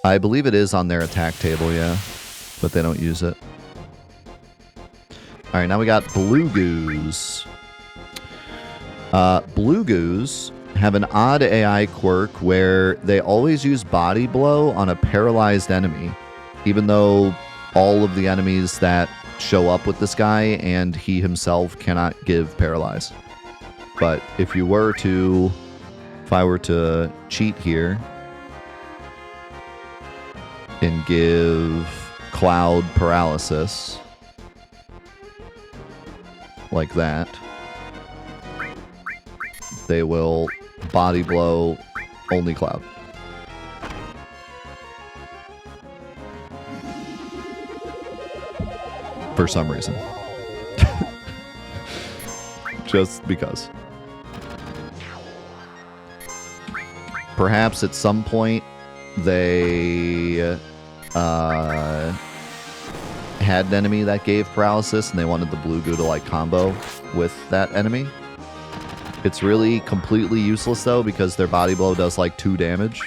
I believe it is on their attack table, yeah. But they don't use it. Alright, now we got Blue Goos. Blue Goos have an odd AI quirk where they always use Body Blow on a paralyzed enemy, even though all of the enemies that show up with this guy and he himself cannot give Paralyze. But if I were to cheat here and give Cloud Paralysis like that, they will Body Blow only Cloud. For some reason. Just because. Perhaps at some point they had an enemy that gave paralysis and they wanted the Blue Goo to like combo with that enemy. It's really completely useless though because their Body Blow does like 2 damage.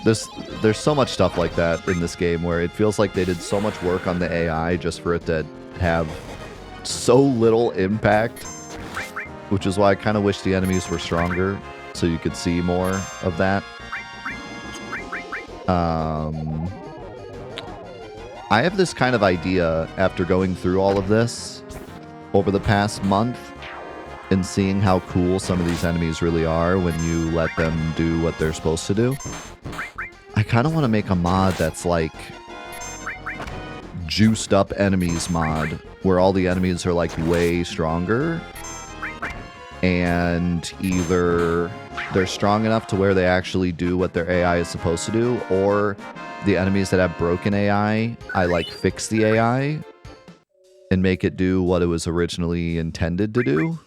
There's so much stuff like that in this game where it feels like they did so much work on the AI just for it to have so little impact, which is why I kind of wish the enemies were stronger so you could see more of that. I have this kind of idea after going through all of this over the past month and seeing how cool some of these enemies really are when you let them do what they're supposed to do. I kind of want to make a mod that's like juiced up enemies mod, where all the enemies are like way stronger, and either they're strong enough to where they actually do what their AI is supposed to do, or the enemies that have broken AI, I like fix the AI and make it do what it was originally intended to do.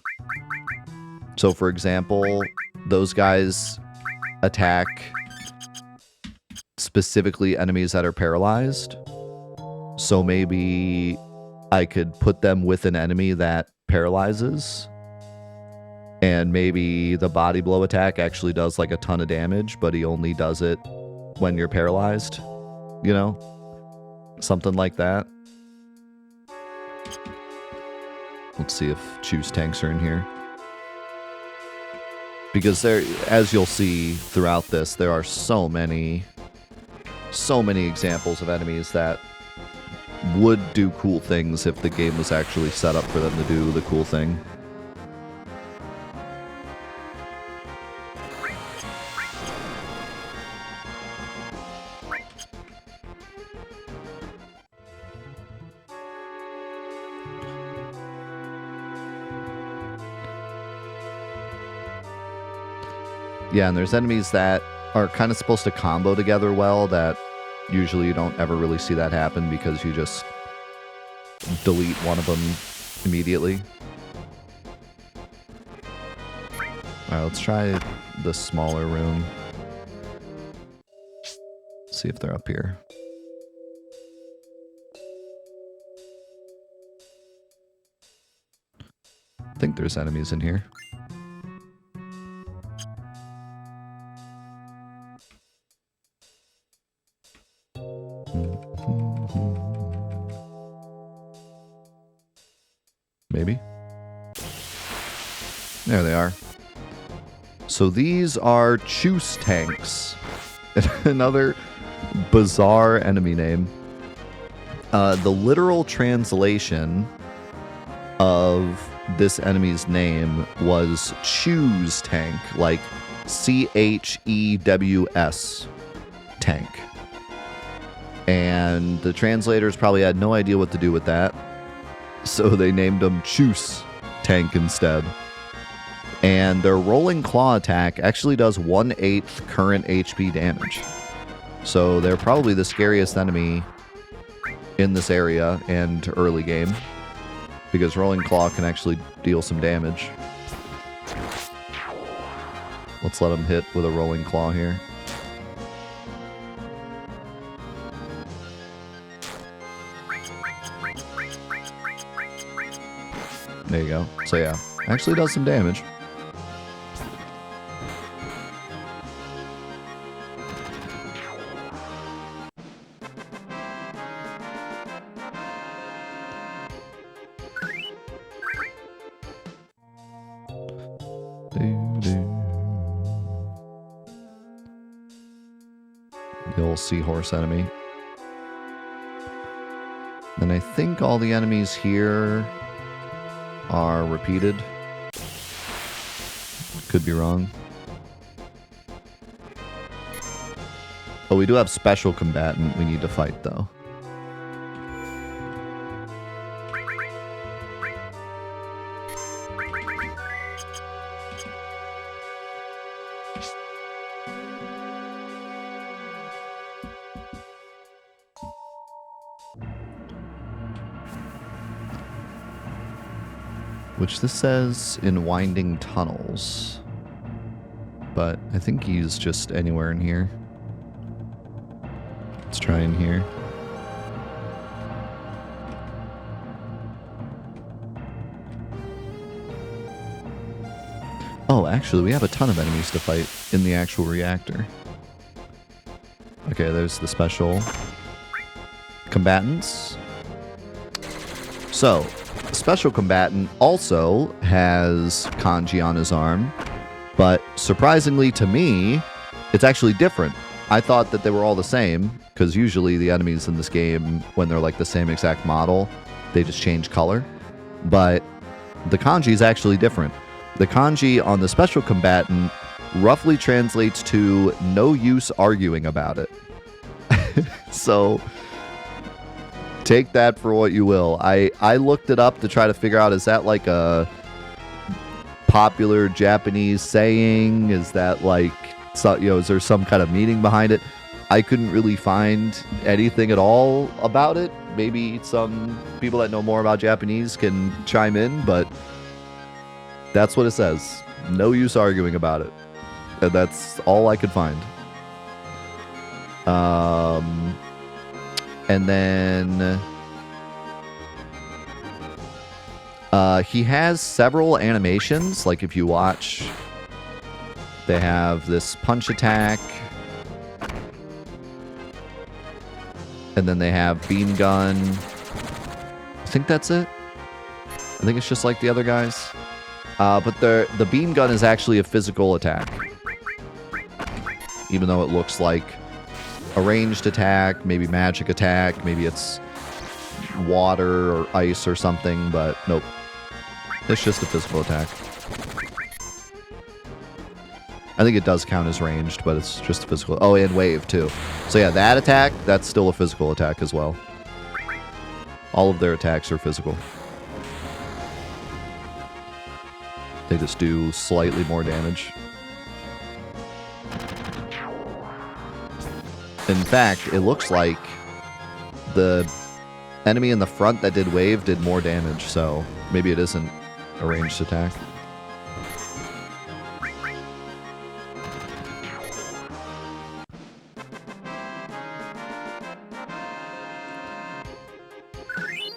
So for example, those guys attack specifically enemies that are paralyzed. So maybe I could put them with an enemy that paralyzes, and maybe the Body Blow attack actually does like a ton of damage, but he only does it when you're paralyzed, you know? Something like that. Let's see if Choose Tanks are in here. Because there, as you'll see throughout this, there are so many examples of enemies that would do cool things if the game was actually set up for them to do the cool thing. Yeah, and there's enemies that are kind of supposed to combo together well that usually you don't ever really see that happen because you just delete one of them immediately. Alright, let's try the smaller room. See if they're up here. I think there's enemies in here. Maybe. There they are. So these are Choose Tanks. Another bizarre enemy name. The literal translation of this enemy's name was Choose Tank, like CHEWS tank. And the translators probably had no idea what to do with that, so they named them Choose Tank instead. And their rolling claw attack actually does 1/8 current HP damage. So they're probably the scariest enemy in this area and early game, because rolling claw can actually deal some damage. Let's let them hit with a rolling claw here. There you go. So yeah, actually does some damage. The old seahorse enemy. And I think all the enemies here are repeated. Could be wrong. Oh, we do have special combatant we need to fight, though. Which this says in winding tunnels. But I think he's just anywhere in here. Let's try in here. Oh, actually, we have a ton of enemies to fight in the actual reactor. Okay, there's the special combatants. So, special combatant also has kanji on his arm, but surprisingly to me, it's actually different. I thought that they were all the same, because usually the enemies in this game, when they're like the same exact model, they just change color. But the kanji is actually different. The kanji on the special combatant roughly translates to no use arguing about it. So take that for what you will. I looked it up to try to figure out, is that like a popular Japanese saying? Is that like, so, you know, is there some kind of meaning behind it? I couldn't really find anything at all about it. Maybe some people that know more about Japanese can chime in, but that's what it says. No use arguing about it. And that's all I could find. And then he has several animations. Like if you watch, they have this punch attack. And then they have beam gun. I think that's it. I think it's just like the other guys. But the beam gun is actually a physical attack. Even though it looks like a ranged attack, maybe magic attack, maybe it's water or ice or something, but nope. It's just a physical attack. I think it does count as ranged, but it's just a physical. Oh, and wave too. So yeah, that attack, that's still a physical attack as well. All of their attacks are physical. They just do slightly more damage. In fact, it looks like the enemy in the front that did wave did more damage, so maybe it isn't a ranged attack.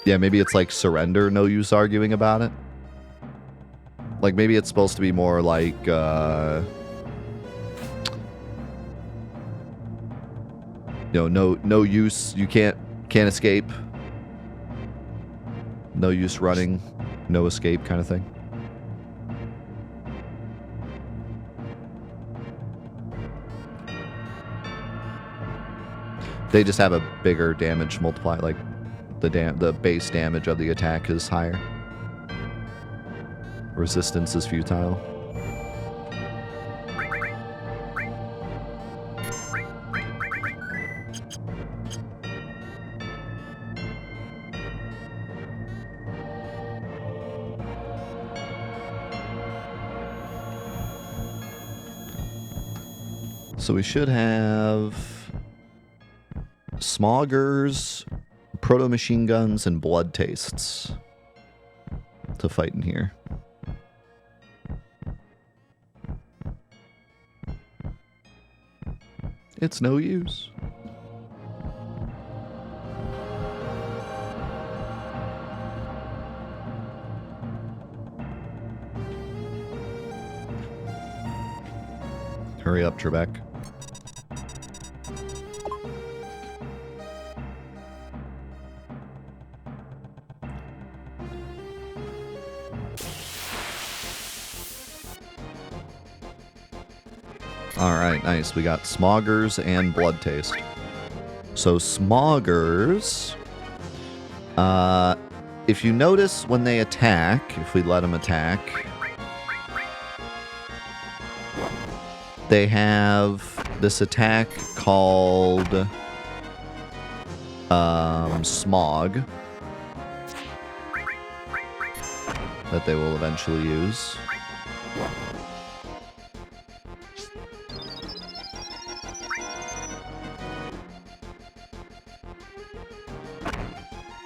Yeah, maybe it's like surrender, no use arguing about it. Like maybe it's supposed to be more like you know, no use, you can't escape. No use running, no escape kind of thing. They just have a bigger damage multiplier, like the base damage of the attack is higher. Resistance is futile. So we should have Smoggers, proto-machine guns, and blood tastes to fight in here. It's no use. Hurry up, Trebek. Alright, nice. We got Smoggers and Blood Taste. So Smoggers... if you notice when they attack, if we let them attack, they have this attack called Smog that they will eventually use.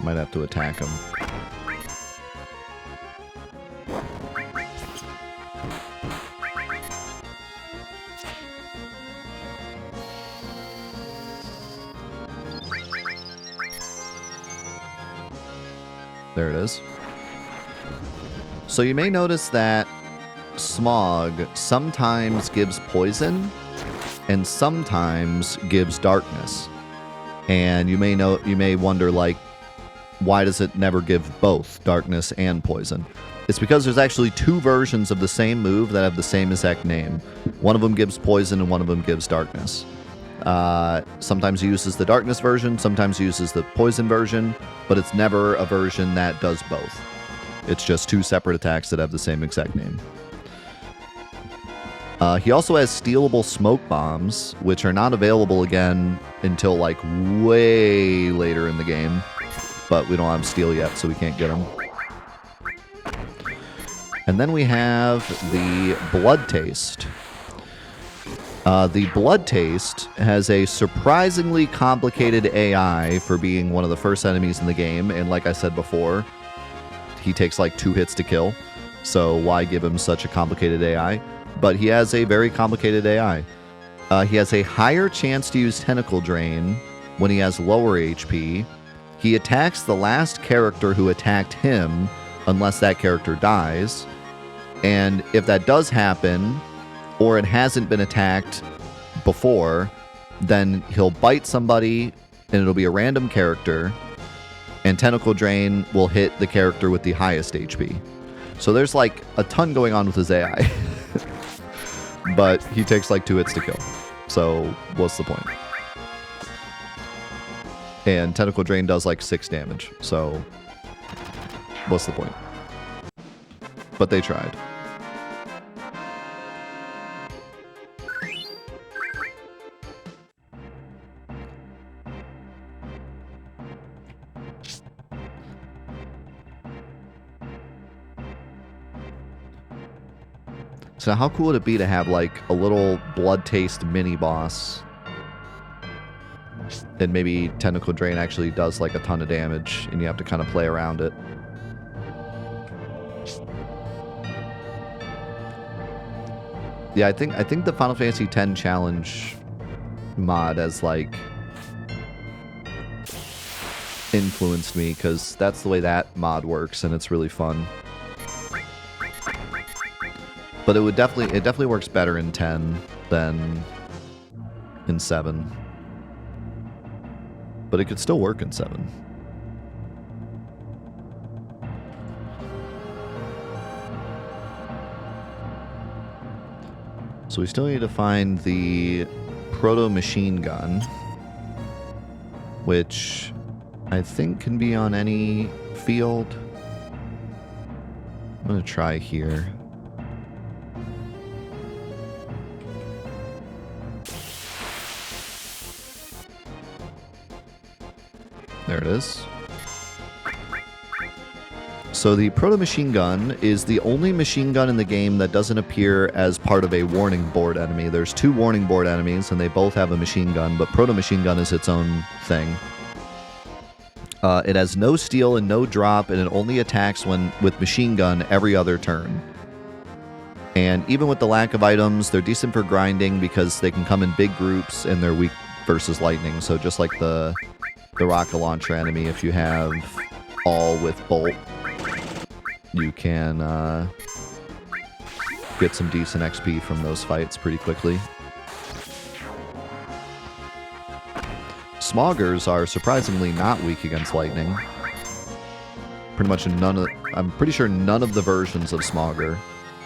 Might have to attack him. There it is. So you may notice that Smog sometimes gives poison and sometimes gives darkness. And you may wonder, like, why does it never give both darkness and poison? It's because there's actually two versions of the same move that have the same exact name. One of them gives poison and one of them gives darkness. Sometimes he uses the darkness version, sometimes he uses the poison version, but it's never a version that does both. It's just two separate attacks that have the same exact name. He also has stealable smoke bombs, which are not available again until like way later in the game. But we don't have steel yet, so we can't get them. And then we have the Blood Taste. The Blood Taste has a surprisingly complicated AI for being one of the first enemies in the game, and like I said before, he takes like 2 hits to kill, so why give him such a complicated AI? But he has a very complicated AI. He has a higher chance to use Tentacle Drain when he has lower HP. He attacks the last character who attacked him unless that character dies, and if that does happen, or it hasn't been attacked before, then he'll bite somebody and it'll be a random character, and Tentacle Drain will hit the character with the highest HP. So there's like a ton going on with his AI. But he takes like 2 hits to kill. So what's the point? And Tentacle Drain does like 6 damage. So what's the point? But they tried. So how cool would it be to have like a little Blood Taste mini boss, and maybe Tentacle Drain actually does like a ton of damage and you have to kind of play around it. Yeah, I think the Final Fantasy X challenge mod has like influenced me, because that's the way that mod works and it's really fun. But it definitely works better in 10 than in 7. But it could still work in 7. So we still need to find the Proto Machine Gun, which I think can be on any field. I'm going to try here. There it is. So the Proto Machine Gun is the only machine gun in the game that doesn't appear as part of a warning board enemy. There's 2 warning board enemies, and they both have a machine gun, but Proto Machine Gun is its own thing. It has no steal and no drop, and it only attacks with machine gun every other turn. And even with the lack of items, they're decent for grinding because they can come in big groups and they're weak versus lightning. So just like the rocket launcher enemy, if you have all with bolt, you can get some decent XP from those fights pretty quickly. Smoggers are surprisingly not weak against lightning. I'm pretty sure none of the versions of Smogger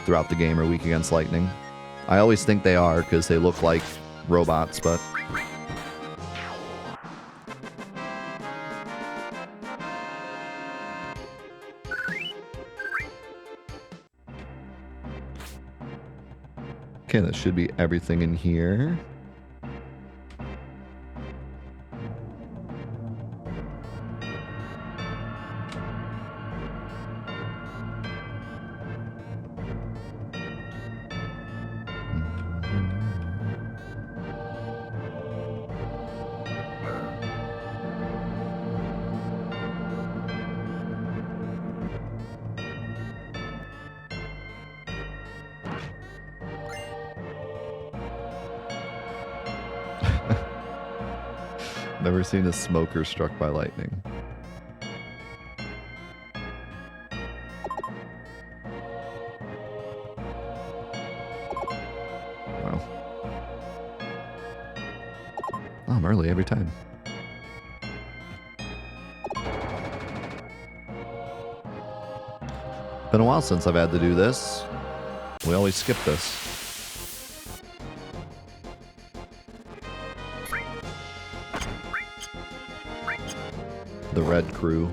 throughout the game are weak against lightning. I always think they are because they look like robots, but... Okay, that should be everything in here. Never seen a smoker struck by lightning. Wow. Oh, I'm early every time. Been a while since I've had to do this. We always skip this. The red crew.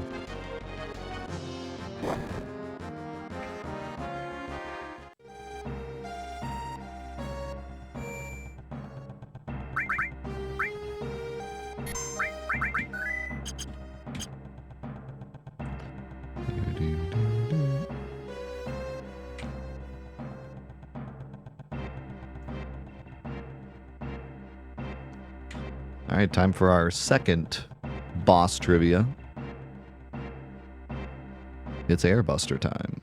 All right, time for our second boss trivia. It's Airbuster time.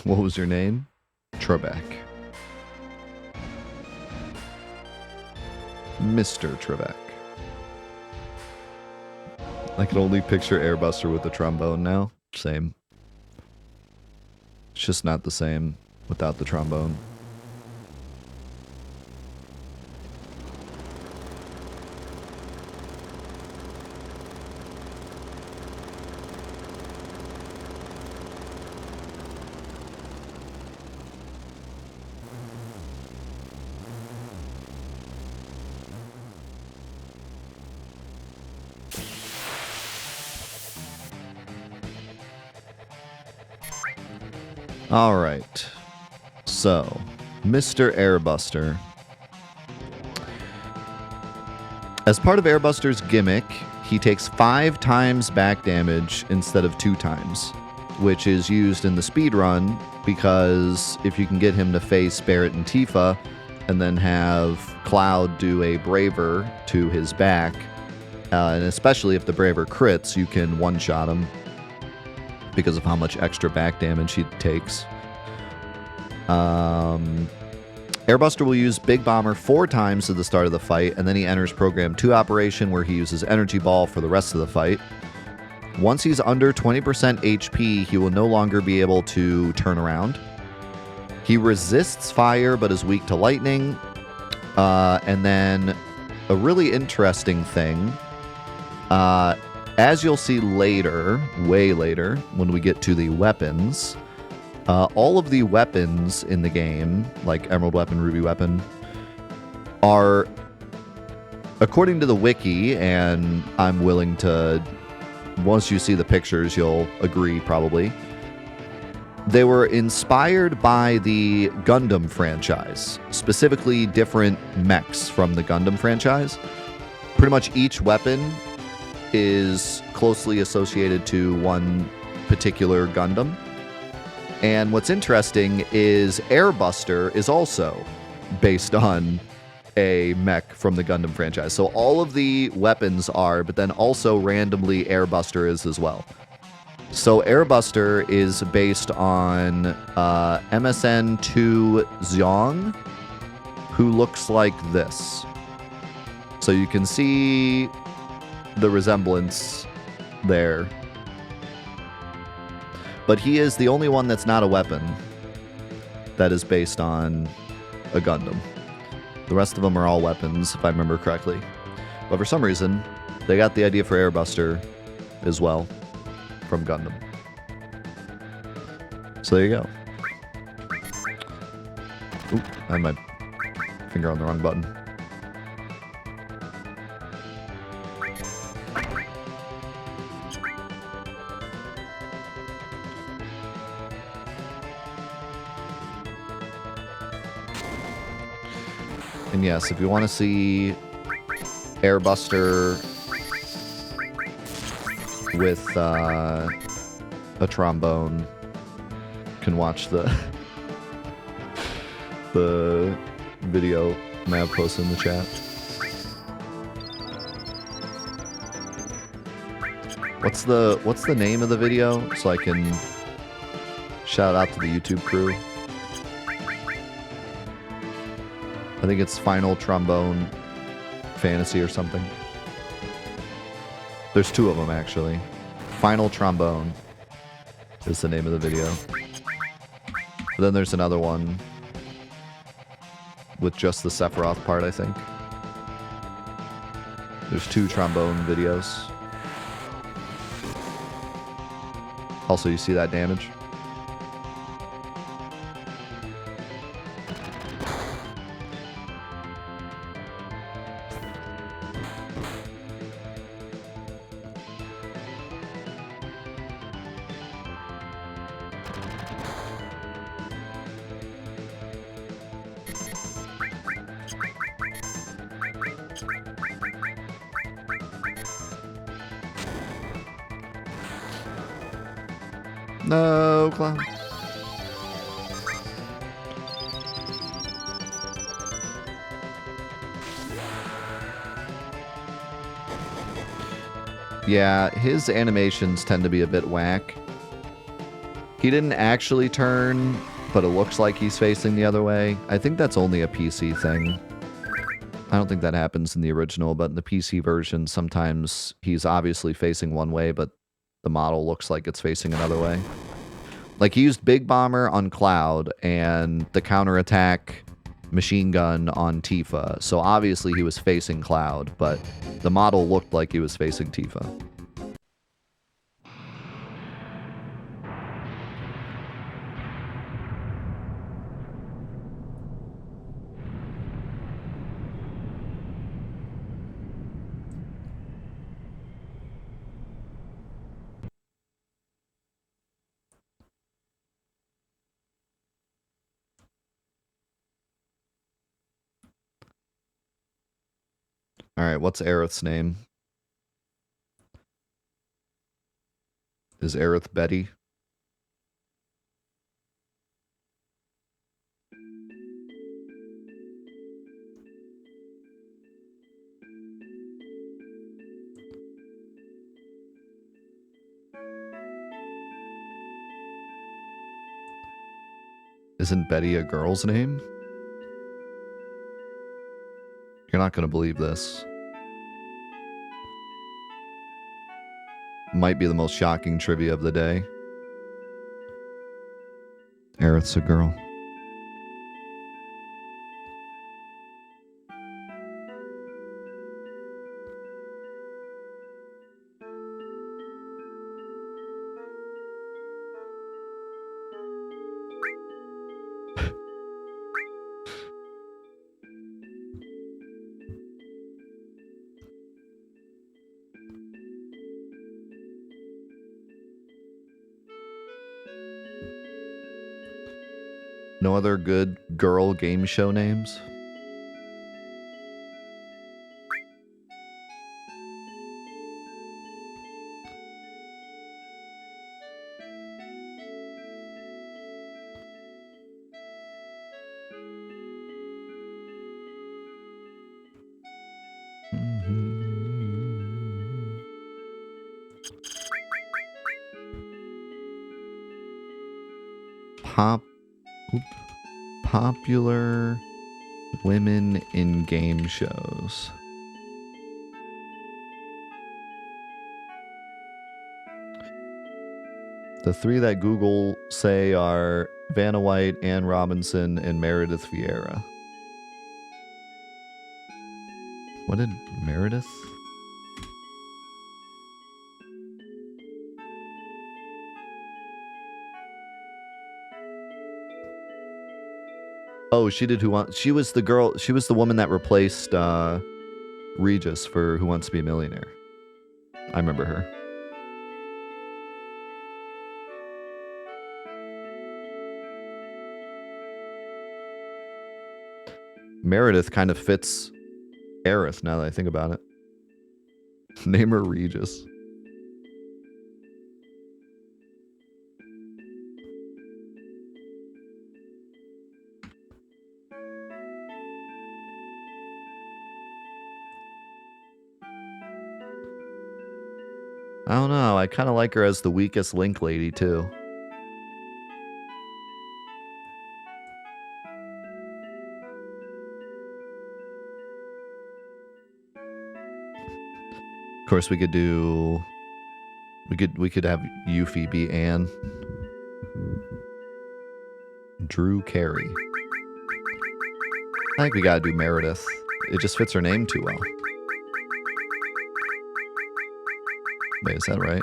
What was your name? Trebek. Mr. Trebek. I can only picture Airbuster with a trombone now. Same. It's just not the same without the trombone. All right, so Mr. Airbuster. As part of Airbuster's gimmick, he takes 5 times back damage instead of 2 times, which is used in the speedrun because if you can get him to face Barret and Tifa and then have Cloud do a Braver to his back, and especially if the Braver crits, you can one-shot him because of how much extra back damage he takes. Airbuster will use Big Bomber 4 times at the start of the fight, and then he enters Program 2 Operation, where he uses Energy Ball for the rest of the fight. Once he's under 20% HP, he will no longer be able to turn around. He resists fire, but is weak to lightning. And then a really interesting thing, as you'll see later, way later, when we get to the weapons, all of the weapons in the game, like Emerald Weapon, Ruby Weapon, are, according to the wiki, and I'm willing to, once you see the pictures, you'll agree probably, they were inspired by the Gundam franchise, specifically different mechs from the Gundam franchise. Pretty much each weapon is closely associated to one particular Gundam. And what's interesting is Airbuster is also based on a mech from the Gundam franchise. So all of the weapons are, but then also randomly Airbuster is as well. So Airbuster is based on MSN2 Xiong, who looks like this. So you can see the resemblance there. But he is the only one that's not a weapon that is based on a Gundam. The rest of them are all weapons, if I remember correctly. But for some reason, they got the idea for Airbuster as well from Gundam. So there you go. Oop, I had my finger on the wrong button. And yes, if you want to see Airbuster with a trombone, you can watch the video Mav posted in the chat. What's the name of the video so I can shout out to the YouTube crew? I think it's Final Trombone Fantasy or something. There's two of them, actually. Final Trombone is the name of the video. But then there's another one with just the Sephiroth part, I think. There's two trombone videos. Also, you see that damage? No, clown. Yeah, his animations tend to be a bit whack. He didn't actually turn, but it looks like he's facing the other way. I think that's only a PC thing. I don't think that happens in the original, but in the PC version, sometimes he's obviously facing one way, but the model looks like it's facing another way. Like, he used Big Bomber on Cloud and the counterattack machine gun on Tifa. So obviously he was facing Cloud, but the model looked like he was facing Tifa. Alright, what's Aerith's name? Is Aerith Betty? Isn't Betty a girl's name? You're not going to believe this. Might be the most shocking trivia of the day. Aerith's a girl. No other good girl game show names? Popular women in game shows. The three that Google say are Vanna White, Ann Robinson, and Meredith Vieira. What did Meredith? Oh, she did she was the girl, she was the woman that replaced Regis for Who Wants to Be a Millionaire. I remember her. Meredith kind of fits Aerith now that I think about it. Name her Regis. I don't know. I kind of like her as the weakest Link lady, too. Of course, we could do... We could have Yuffie be Anne. Drew Carey. I think we gotta do Meredith. It just fits her name too well. Wait, is that right?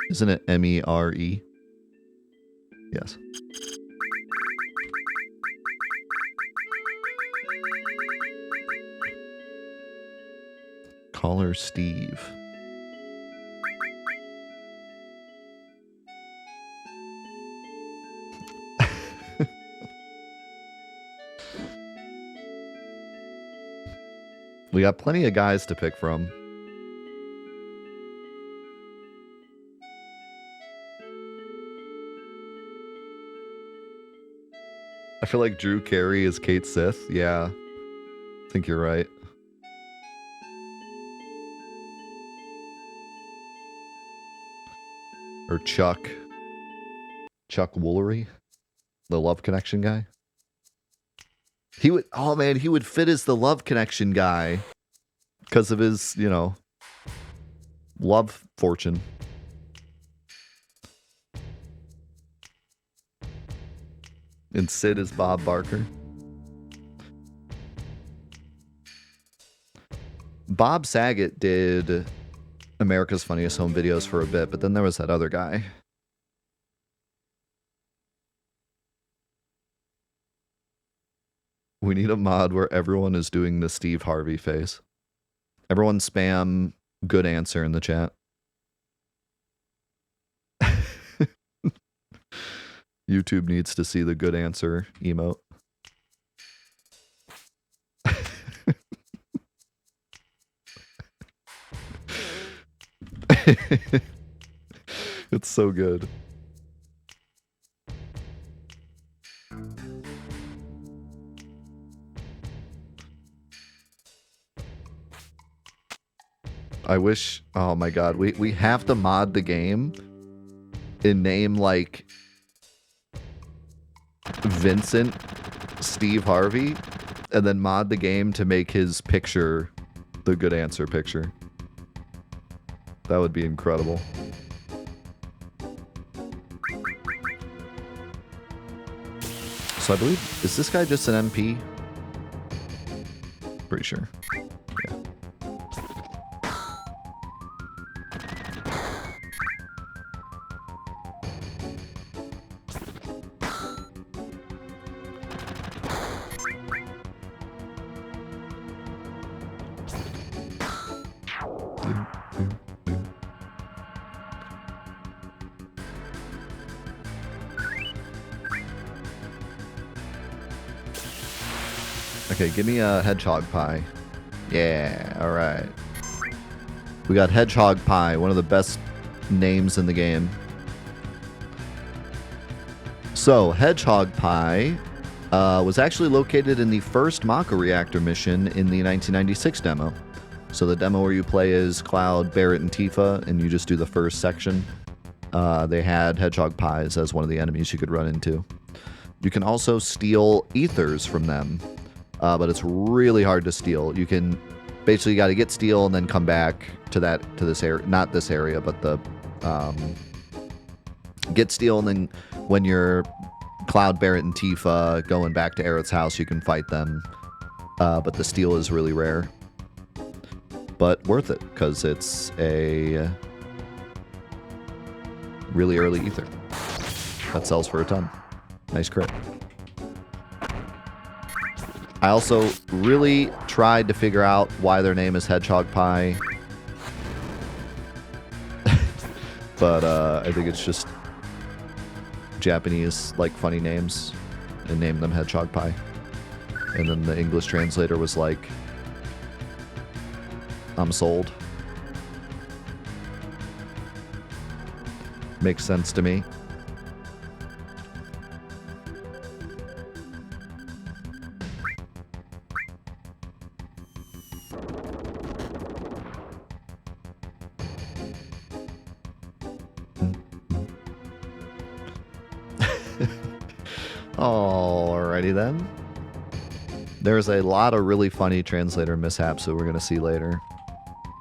Isn't it M-E-R-E? Yes. Call her Steve. We got plenty of guys to pick from. I feel like Drew Carey is Kate Sith. Yeah, I think you're right. Or Chuck Woolery, the Love Connection guy. He would, oh man, he would fit as the Love Connection guy because of his, you know, love fortune. And Sid is Bob Barker. Bob Saget did America's Funniest Home Videos for a bit, but then there was that other guy. We need a mod where everyone is doing the Steve Harvey face. Everyone spam good answer in the chat. YouTube needs to see the good answer emote. It's so good. I wish, oh my god, we have to mod the game and name like Vincent Steve Harvey and then mod the game to make his picture the good answer picture. That would be incredible. So I believe, is this guy just an MP? Pretty sure. Yeah. Okay, give me a hedgehog pie. Yeah, alright. We got Hedgehog Pie, one of the best names in the game. So, Hedgehog Pie was actually located in the first Mako Reactor mission in the 1996 demo. So the demo where you play as Cloud, Barret, and Tifa, and you just do the first section. They had Hedgehog Pies as one of the enemies you could run into. You can also steal ethers from them. But it's really hard to steal. You can basically got to get steel and then come back to this area, not this area, but the get steel, and then when you're Cloud, Barret, and Tifa going back to Aerith's house, you can fight them. But the steel is really rare. But worth it, because it's a really early ether. That sells for a ton. Nice crit. I also really tried to figure out why their name is Hedgehog Pie. But I think it's just Japanese, like, funny names, and named them Hedgehog Pie. And then the English translator was like, I'm sold. Makes sense to me. Alrighty then. There's a lot of really funny translator mishaps that we're going to see later.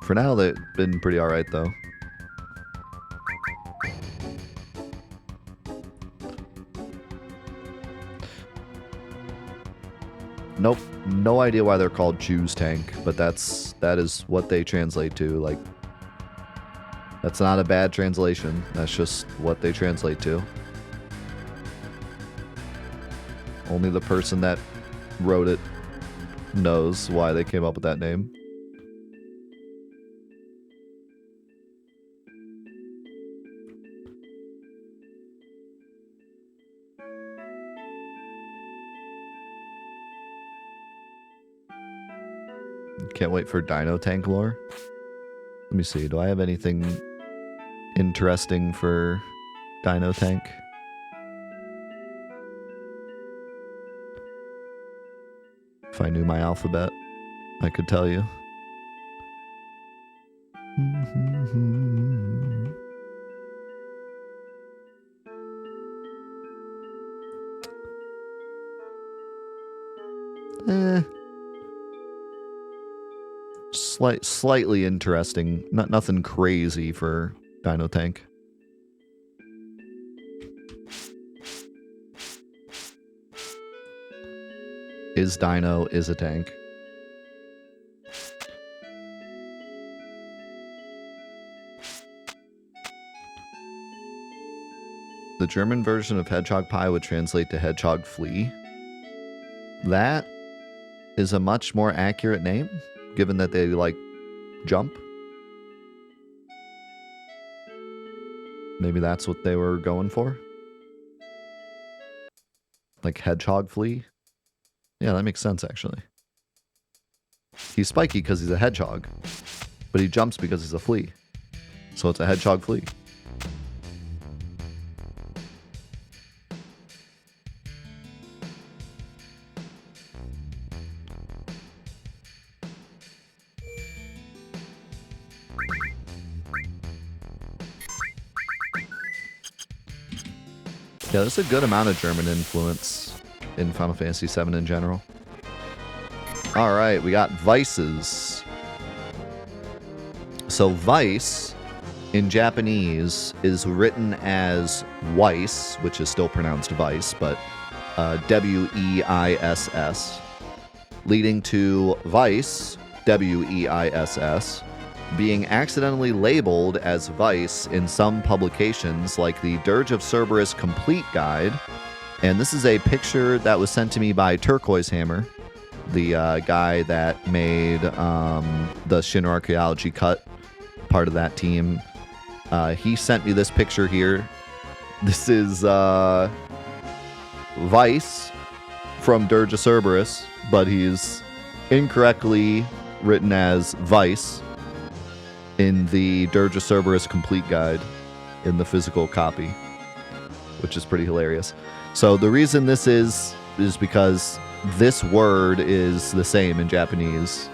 For now, they've been pretty alright, though. Nope. No idea why they're called Choose Tank, but that is what they translate to. Like, that's not a bad translation. That's just what they translate to. Only the person that wrote it knows why they came up with that name. Can't wait for Dino Tank lore. Let me see. Do I have anything interesting for Dino Tank? If I knew my alphabet, I could tell you. Slightly interesting. Nothing crazy for Dino Tank. Is Dino is a tank. The German version of Hedgehog Pie would translate to Hedgehog Flea. That is a much more accurate name, given that they, like, jump. Maybe that's what they were going for? Like Hedgehog Flea? Yeah, that makes sense, actually. He's spiky because he's a hedgehog, but he jumps because he's a flea. So it's a hedgehog flea. Yeah, there's a good amount of German influence in Final Fantasy VII in general. Alright, we got vices. So Vice, in Japanese, is written as Weiss, which is still pronounced Vice, but W-E-I-S-S, leading to Vice, W-E-I-S-S, being accidentally labeled as Vice in some publications, like the Dirge of Cerberus Complete Guide. And this is a picture that was sent to me by Turquoise Hammer, the guy that made the Shinra Archaeology cut, part of that team. He sent me this picture here. This is Vice from Dirge of Cerberus, but he's incorrectly written as Vice in the Dirge of Cerberus Complete Guide in the physical copy, which is pretty hilarious. So the reason this is because this word is the same in Japanese,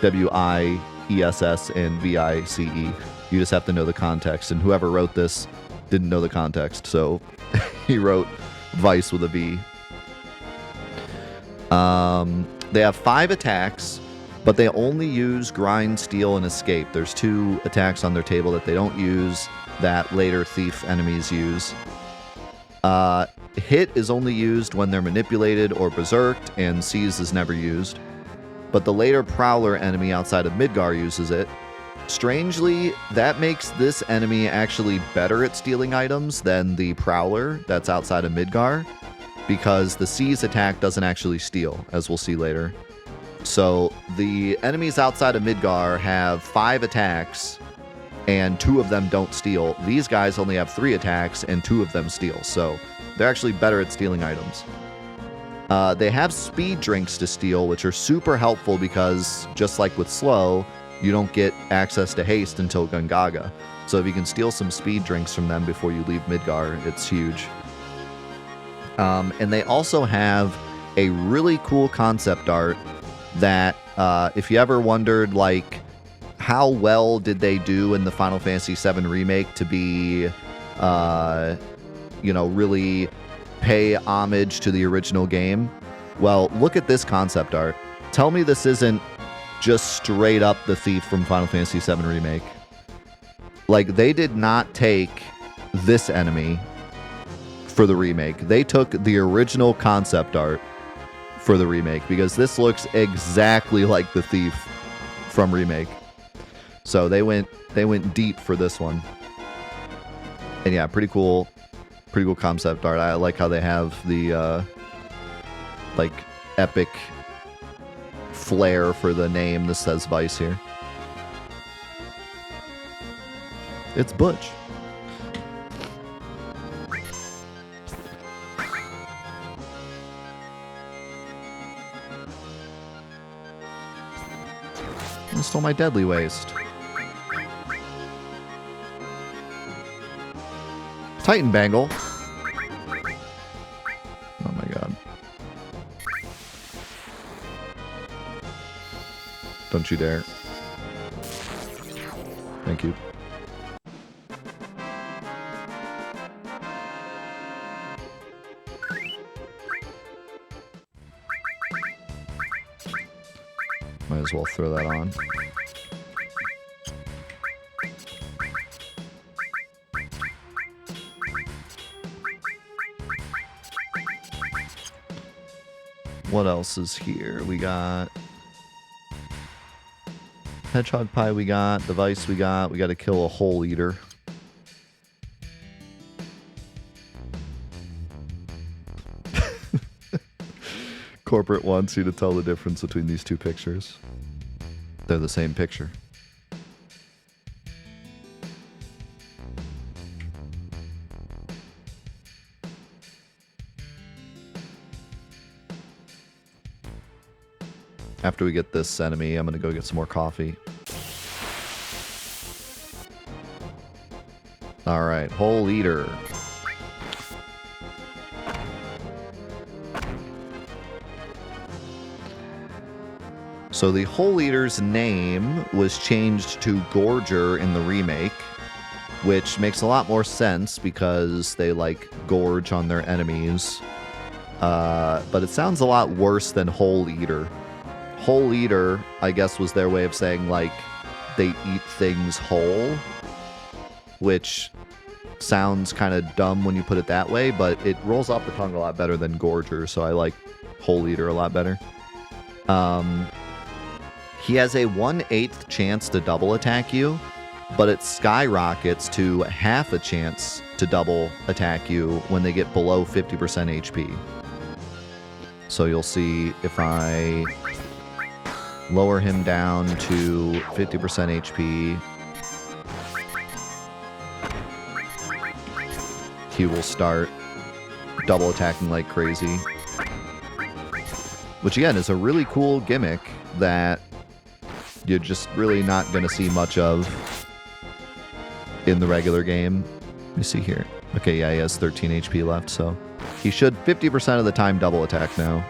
W-I-E-S-S and V-I-C-E. You just have to know the context, and whoever wrote this didn't know the context, so he wrote Vice with a V. They have 5 attacks, but they only use Grind, Steal, and Escape. There's 2 attacks on their table that they don't use that later Thief enemies use. Hit is only used when they're manipulated or berserked, and Seize is never used. But the later Prowler enemy outside of Midgar uses it. Strangely, that makes this enemy actually better at stealing items than the Prowler that's outside of Midgar, because the Seize attack doesn't actually steal, as we'll see later. So the enemies outside of Midgar have 5 attacks, and 2 of them don't steal. These guys only have 3 attacks, and 2 of them steal, so they're actually better at stealing items. They have speed drinks to steal, which are super helpful because, just like with slow, you don't get access to haste until Gungaga. So if you can steal some speed drinks from them before you leave Midgar, it's huge. And they also have a really cool concept art that, if you ever wondered, like, how well did they do in the Final Fantasy VII Remake to be, really pay homage to the original game? Well, look at this concept art. Tell me this isn't just straight up the Thief from Final Fantasy VII Remake. Like, they did not take this enemy for the remake. They took the original concept art for the remake, because this looks exactly like the Thief from Remake. So they went deep for this one. And yeah, pretty cool concept art. I like how they have the like epic flair for the name. This says Vice here. It's Butch. I stole my deadly waste. Titan Bangle. Oh my god. Don't you dare. Thank you. Might as well throw that on. What else is here? We got Hedgehog Pie, we got Device, we got to kill a Hole Eater. Corporate wants you to tell the difference between these two pictures. They're the same picture. After we get this enemy, I'm going to go get some more coffee. Alright, Hole Eater. So the Hole Eater's name was changed to Gorger in the remake, which makes a lot more sense because they like gorge on their enemies. But it sounds a lot worse than Hole Eater. Hole Eater, I guess, was their way of saying, like, they eat things whole, which sounds kind of dumb when you put it that way, but it rolls off the tongue a lot better than Gorger, so I like Hole Eater a lot better. He has a 1/8 chance to double attack you, but it skyrockets to half a chance to double attack you when they get below 50% HP. So you'll see if I lower him down to 50% HP, he will start double attacking like crazy. Which again is a really cool gimmick that you're just really not going to see much of in the regular game. Let me see here. Okay, yeah, he has 13 HP left, so he should 50% of the time double attack now.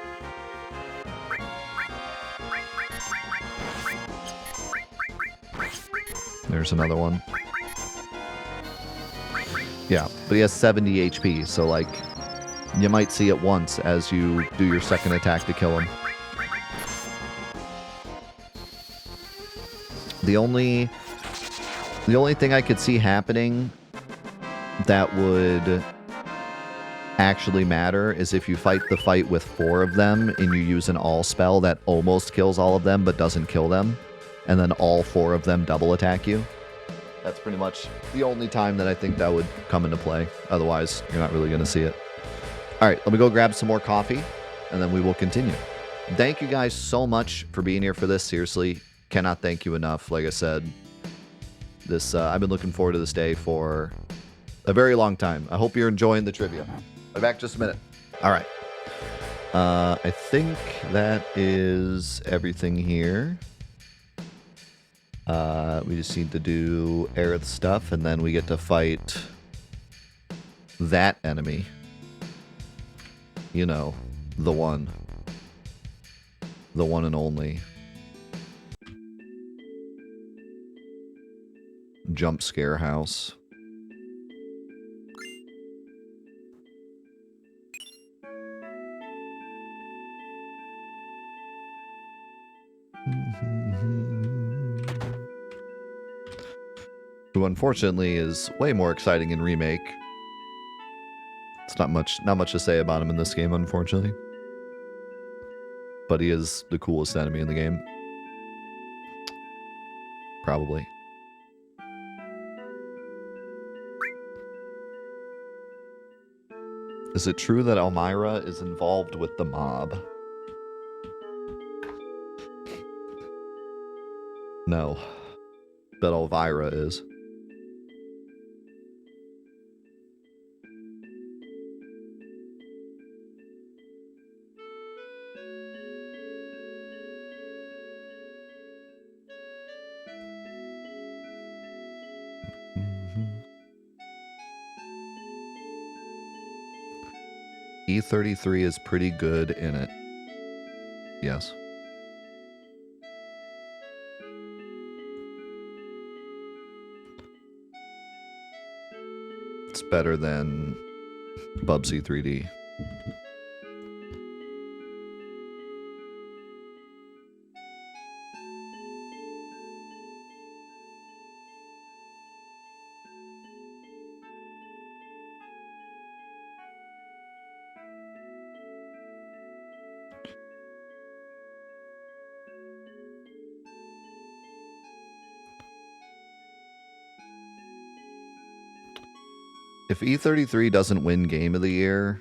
There's another one. Yeah, but he has 70 HP, so like, you might see it once as you do your second attack to kill him. The only thing I could see happening that would actually matter is if you fight the fight with 4 of them and you use an all spell that almost kills all of them but doesn't kill them, and then all 4 of them double attack you. That's pretty much the only time that I think that would come into play. Otherwise, you're not really going to see it. All right, let me go grab some more coffee, and then we will continue. Thank you guys so much for being here for this. Seriously, cannot thank you enough. Like I said, this I've been looking forward to this day for a very long time. I hope you're enjoying the trivia. I'll be back just a minute. All right. I think that is everything here. We just need to do Aerith stuff, and then we get to fight that enemy. You know, the one. The one and only. Jump scare house. Who unfortunately is way more exciting in Remake. It's not much to say about him in this game, unfortunately. But he is the coolest enemy in the game. Probably. Is it true that Elmira is involved with the mob? No. But Elvira is. E33 is pretty good in it. Yes. It's better than Bubsy 3D. If E33 doesn't win Game of the Year,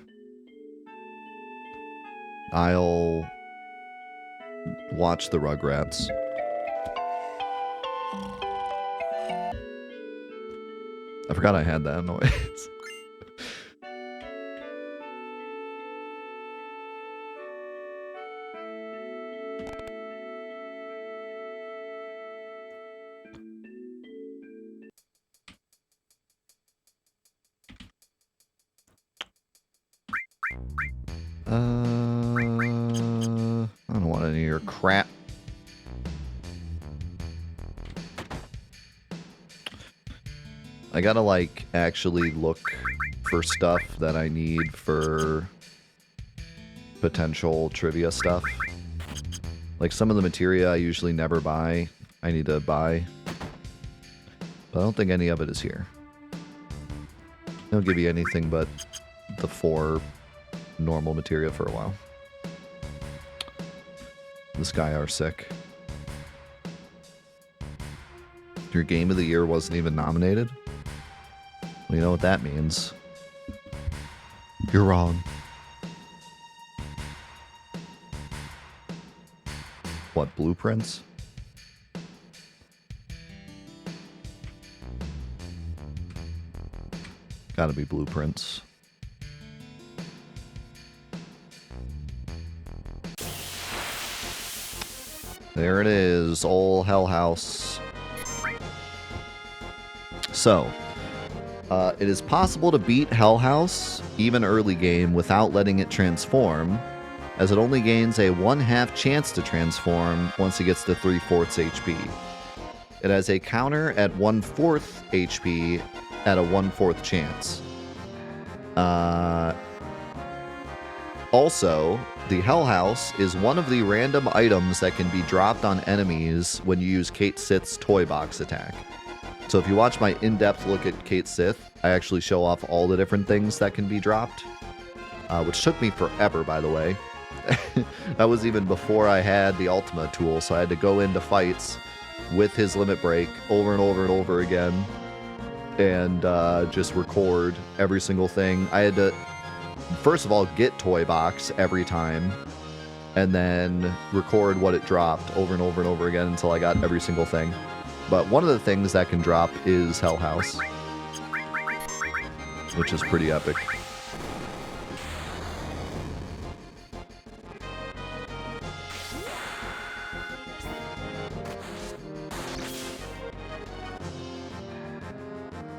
I'll watch the Rugrats. I forgot I had that noise. I don't want any of your crap. I gotta, like, actually look for stuff that I need for potential trivia stuff. Like, some of the materia I usually never buy, I need to buy. But I don't think any of it is here. They don't give you anything but the 4 normal materia for a while. This guy are sick. Your Game of the Year wasn't even nominated? Well, you know what that means. You're wrong. What, Blueprints? Gotta be Blueprints. There it is, old Hell House. So, it is possible to beat Hell House, even early game, without letting it transform, as it only gains a 1/2 chance to transform once it gets to 3/4 HP. It has a counter at 1/4 HP at a 1/4 chance. Also, the Hell House is one of the random items that can be dropped on enemies when you use Kate Sith's Toy Box attack. So if you watch my in-depth look at Kate Sith, I actually show off all the different things that can be dropped. which took me forever, by the way. That was even before I had the Ultima tool, so I had to go into fights with his limit break over and over and over again and just record every single thing. I had to, first of all, get Toy Box every time and then record what it dropped over and over and over again until I got every single thing. But one of the things that can drop is Hell House, which is pretty epic.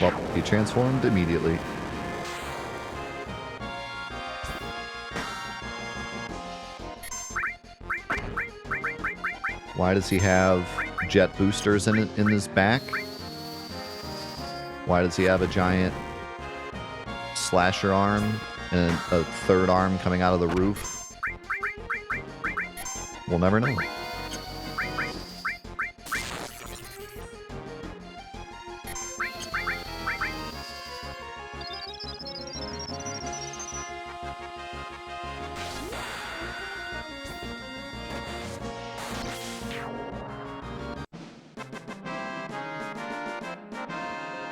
Well, he transformed immediately. Why does he have jet boosters in his back? Why does he have a giant slasher arm and a third arm coming out of the roof? We'll never know.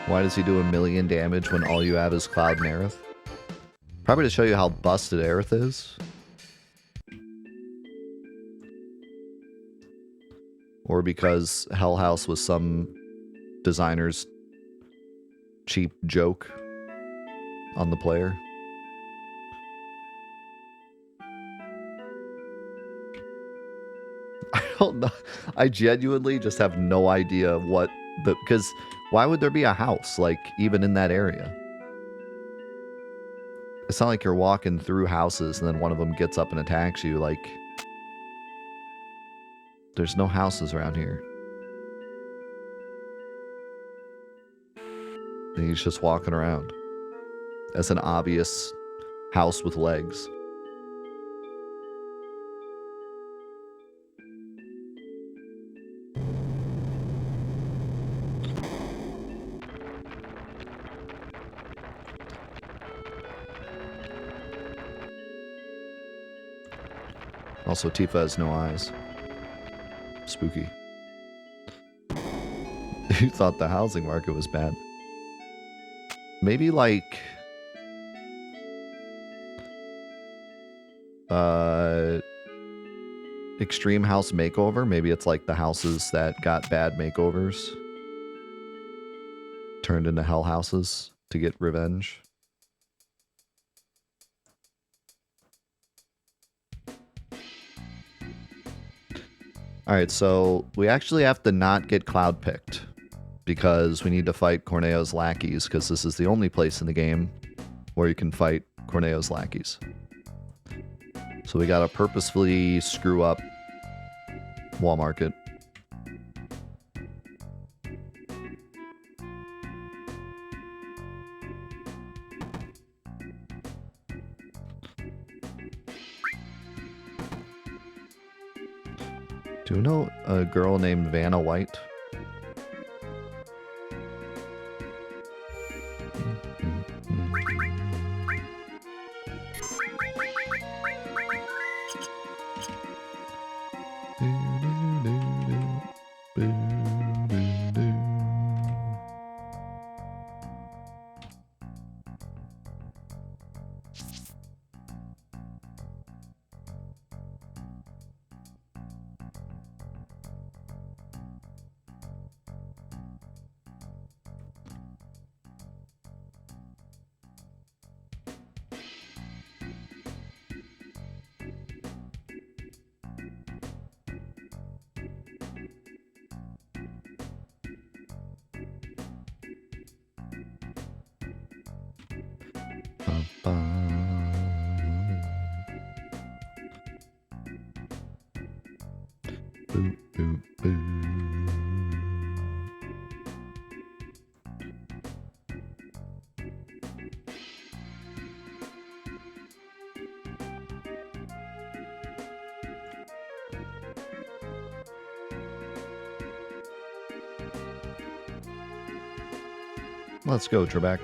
Why does he do 1,000,000 damage when all you have is Cloud and Aerith? Probably to show you how busted Aerith is. Or because Hell House was some designer's cheap joke on the player. I don't know. I genuinely just have no idea what the... Because why would there be a house, like, even in that area? It's not like you're walking through houses and then one of them gets up and attacks you, like... There's no houses around here. And he's just walking around. That's an obvious house with legs. Also, Tifa has no eyes. Spooky. You thought the housing market was bad. Maybe like... Extreme House Makeover? Maybe it's like the houses that got bad makeovers turned into hell houses to get revenge. Alright, so we actually have to not get Cloud picked because we need to fight Corneo's lackeys, because this is the only place in the game where you can fight Corneo's lackeys. So we gotta purposefully screw up Wall Market. Do you know a girl named Vanna White? Let's go, Trebek.